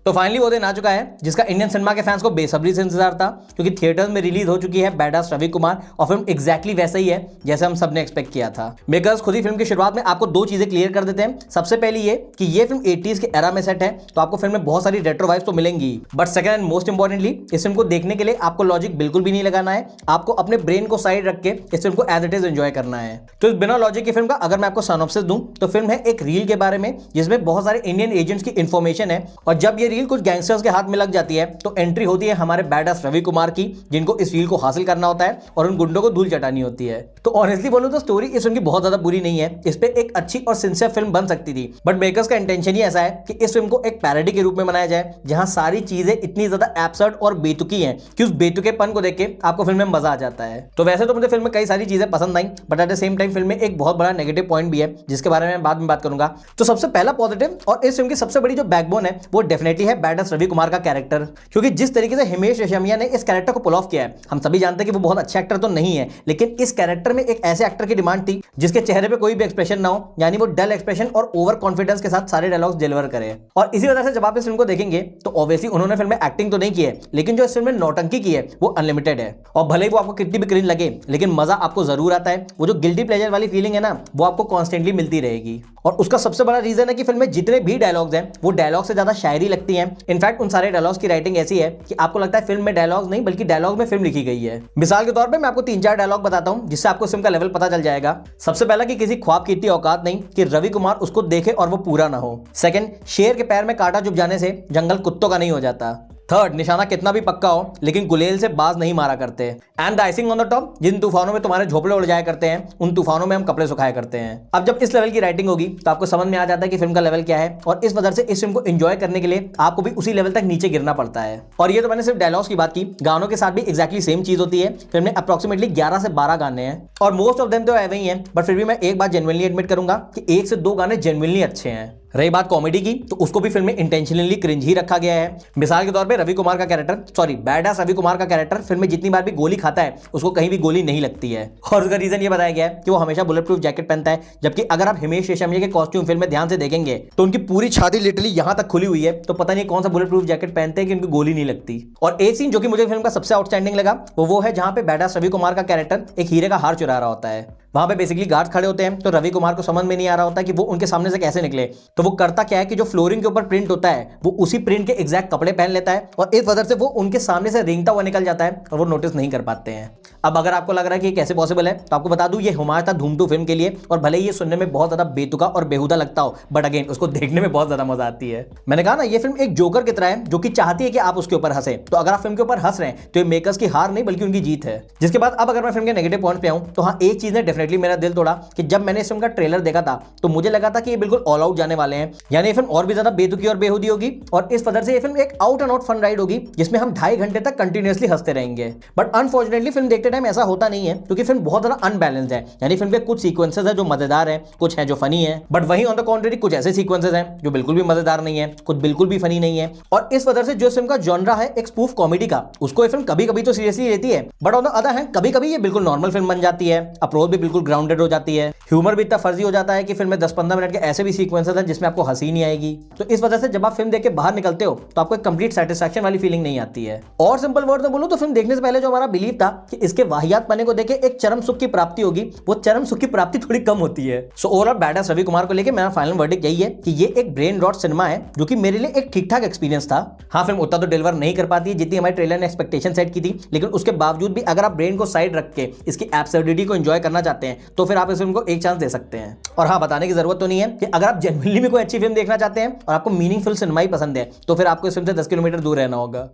तो फाइनली वो दिन आ चुका है जिसका इंडियन सिनेमा के फैंस को बेसब्री से इंतजार था, क्योंकि थिएटर्स में रिलीज हो चुकी है बैडास रवि कुमार और फिल्म एग्जैक्टली वैसा ही है जैसे हम सबने एक्सपेक्ट किया था। मेकर्स खुद ही फिल्म की शुरुआत में आपको दो चीजें क्लियर कर देते हैं। सबसे पहली ये कि ये फिल्म 80s के एरा में सेट है, तो आपको फिल्म में बहुत सारी रेट्रो वाइब्स तो मिलेंगी, but second and most importantly इस फिल्म को देखने के लिए आपको लॉजिक बिल्कुल भी नहीं लगाना है। आपको अपने ब्रेन को साइड रख के इस फिल्म को एज इट इज एंजॉय करना है। तो इस बिना लॉजिक की फिल्म का अगर मैं आपको सिनॉप्सिस दूं तो फिल्म है एक रील के बारे में जिसमें बहुत सारे इंडियन एजेंट्स की इंफॉर्मेशन है, और जब ये रील कुछ गैंगस्टर्स के हाथ में लग जाती है तो एंट्री होती है हमारे बैडास रवि कुमार की, जिनको इस रील को हासिल करना होता है और उन गुंडों को धूल चटानी होती है। तो ऑनेस्टली बोलूं तो स्टोरी इस फिल्म की बहुत ज्यादा बुरी नहीं है, इस पे एक अच्छी और सिंसियर फिल्म बन सकती थी, बट मेकर्स का इंटेंशन ही ऐसा है कि इस फिल्म को एक पैरोडी के रूप में बनाया जाए जहां सारी चीजें इतनी ज्यादा एब्सर्ड और बेतुकी हैं कि उस बेतुकेपन को देख के आपको फिल्म में मजा आ जाता है। तो वैसे तो मुझे फिल्म में कई सारी चीजें पसंद आई, but at the same time film में एक बहुत बड़ा नेगेटिव पॉइंट भी है जिसके बारे में बाद में बात करूंगा। तो सबसे पहला पॉजिटिव और इस फिल्म की सबसे बड़ी जो बैकबोन है वो डेफिनेटली है बैडास रवि कुमार का कैरेक्टर, क्योंकि जिस तरीके से हिमेश रेशमिया ने इस कैरेक्टर को पुल ऑफ किया है, हम सभी जानते हैं कि वो बहुत अच्छा एक्टर तो नहीं है, लेकिन इस कैरेक्टर में एक ऐसे एक्टर की डिमांड थी जिसके चेहरे पे कोई भी एक्सप्रेशन ना हो, यानी वो डल एक्सप्रेशन और ओवर कॉन्फिडेंस के साथ सारे डायलॉग्स डिलीवर करे। और इसी वजह से जब आप इस फिल्म को देखेंगे तो ऑब्वियसली उन्होंने फिल्म में एक्टिंग तो नहीं की है, लेकिन जो इस फिल्म में नौटंकी की है वो अनलिमिटेड है, और भले ही वो आपको कितनी भी क्रिंज लगे लेकिन मजा आपको जरूर आता है। वो जो गिल्टी प्लेजर वाली फीलिंग है ना, वो आपको कॉन्स्टेंटली मिलती रहेगी, और उसका सबसे बड़ा रीजन है कि फिल्म में जितने भी डायलॉग्स हैं वो डायलॉग से ज्यादा शायरी लगती हैं। इनफैक्ट उन सारे डायलॉग्स की राइटिंग ऐसी है कि आपको लगता है फिल्म में डायलॉग्स नहीं बल्कि डायलॉग में फिल्म लिखी गई है। मिसाल के तौर पे मैं आपको 3-4 डायलॉग बताता हूं जिससे आपको फिल्म का लेवल पता चल जाएगा। सबसे पहला कि किसी ख्वाब की इतनी औकात नहीं कि रवि कुमार उसको देखे और वो पूरा ना हो। सेकंड, शेर के पैर में कांटा चुभ जाने से जंगल कुत्तों का नहीं हो जाता। थर्ड, निशाना कितना भी पक्का हो लेकिन गुलेल से बाज नहीं मारा करते। And the icing on the top, जिन तूफानों में तुम्हारे झोपड़े उड़ जाया करते हैं उन तूफानों में हम कपड़े सुखाया करते हैं। अब जब इस लेवल की राइटिंग होगी तो आपको समझ में आ जाता है कि फिल्म का लेवल क्या है, और इस वजह से इस फिल्म को एंजॉय करने के लिए आपको भी उसी लेवल तक नीचे गिरना पड़ता है। और ये तो मैंने सिर्फ डायलॉग्स की बात की, गानों के साथ भी एक्जैक्टली सेम चीज होती है। फिल्म में अप्रोक्सीमेटली 11 से 12 गाने हैं और मोस्ट ऑफ देम तो ऐसे ही हैं, बट फिर भी मैं एक बात जेन्युइनली एडमिट करूंगा कि 1 से 2 गाने जेन्युइनली अच्छे हैं। रही बात कॉमेडी की तो उसको भी फिल्म में इंटेंशनली क्रिंज ही रखा गया है। मिसाल के तौर पे रवि कुमार का character, sorry badass Ravi Kumar का कैरेक्टर फिल्म में जितनी बार भी गोली खाता है उसको कहीं भी गोली नहीं लगती है, और उसका रीजन ये बताया गया है कि वो हमेशा बुलेट प्रूफ जैकेट पहनता है। जबकि अगर आप हिमेश रेशमिया के कॉस्ट्यूम फिल्म में ध्यान से देखेंगे तो उनकी पूरी छाती लिटरली यहां तक खुली हुई है, तो पता नहीं कौन सा बुलेट प्रूफ जैकेट पहनते हैं कि उनकी गोली नहीं लगती। और एक सीन जो कि मुझे फिल्म का सबसे आउटस्टैंडिंग लगा वो है जहां पे बैडास रवि कुमार का कैरेक्टर एक हीरे का हार चुरा रहा होता है। वहां पे बेसिकली गार्ड्स खड़े होते हैं, तो रवि कुमार को समझ में नहीं आ रहा होता कि वो उनके सामने से कैसे निकले। तो वो करता क्या है कि जो फ्लोरिंग के ऊपर प्रिंट होता है वो उसी प्रिंट के एग्जैक्ट कपड़े पहन लेता है, और इस वजह से वो उनके सामने से रेंगता हुआ निकल जाता है और वो नोटिस नहीं कर पाते हैं। अब अगर आपको लग रहा है कि ये कैसे पॉसिबल है तो आपको बता दूं ये हुमायूं था धूम 2 फिल्म के लिए, और भले ही ये सुनने में बहुत ज्यादा बेतुका और बेहुदा लगता हो, बट अगेन उसको देखने में बहुत ज्यादा मजा आती है। मैंने कहा ना ये फिल्म एक जोकर की तरह है जो कि चाहती है कि आप उसके ऊपर हंसे, तो अगर आप फिल्म के ऊपर हंस रहे हैं तो ये मेकर्स की हार नहीं बल्कि उनकी जीत है। जिसके बाद अब अगर मैं फिल्म के नेगेटिव पॉइंट पे आऊं तो हाँ, एक चीज ने डेफिनेटली मेरा दिल तोड़ा कि जब मैंने इस फिल्म का ट्रेलर देखा था तो मुझे लगा था कि ये बिल्कुल ऑल आउट जाने वाले हैं, यानी ये फिल्म और भी ज्यादा बेतुकी और बेहुदी होगी, और इस वजह से ये फिल्म एक out and out fun ride होगी जिसमें हम 2.5 घंटे तक कंटिन्यूअसली हंसते रहेंगे। बट अनफॉर्चुनेटली फिल्म देखते टाइम ऐसा होता नहीं है, क्योंकि फिल्म बहुत ज्यादा अनबैलेंस्ड है। यानी फिल्म के कुछ सीक्वेंसेस है जो मजेदार है, कुछ है जो फनी है, बट वहीं ऑन द कॉन्ट्री कुछ ऐसे सीक्वेंसेस हैं जो बिल्कुल भी मजेदार नहीं है, कुछ बिल्कुल भी फनी नहीं है। और इस वजह से जो फिल्म का जॉनरा है एक स्पूफ कॉमेडी का, उसको ये फिल्म कभी कभी तो सीरियसली लेती है, but on the other hand कभी कभी ये बिल्कुल नॉर्मल फिल्म बन जाती है। अप्रोच भी बिल्कुल ग्राउंडेड हो जाती है, ह्यूमर भी इतना फर्जी हो जाता है कि फिल्म में 10-15 मिनट के ऐसे भी सीक्वेंसेस हैं जिसमें आपको हंसी नहीं आएगी। तो इस वजह से जब आप फिल्म देख के बाहर निकलते हो तो आपको एक कंप्लीट सेटिस्फैक्शन वाली फीलिंग नहीं आती है। और सिंपल वर्ड में बोलूं तो फिल्म देखने से पहले जो हमारा बिलीव था कि इसके वाहियात पने को देखे एक चरम सुख की प्राप्ति होगी, वो चरम सुख की प्राप्ति थोड़ी कम होती है। So overall badass Ravi Kumar को लेकर मेरा फाइनल वर्डिक्ट यही है कि ये एक ब्रेन रॉट सिनेमा है जो कि मेरे लिए एक ठीक ठाक एक्सपीरियंस था। हाँ, फिल्म उतना तो डिलीवर नहीं कर पाती है जितनी हमारे ट्रेलर ने एक्सपेक्टेशन सेट की थी, लेकिन उसके बावजूद भी अगर आप ब्रेन को साइड रख के इसकी एब्सर्डिटी को एंजॉय करना चाहते हैं तो फिर आप इस फिल्म को एक चांस दे सकते हैं। और हाँ, बताने की जरूरत तो नहीं है कि अगर आप जेन्युइनली में कोई अच्छी फिल्म देखना चाहते हैं और आपको मीनिंगफुल सिनेमा ही पसंद है तो फिर आपको इस फिल्म से 10 किलोमीटर दूर रहना होगा।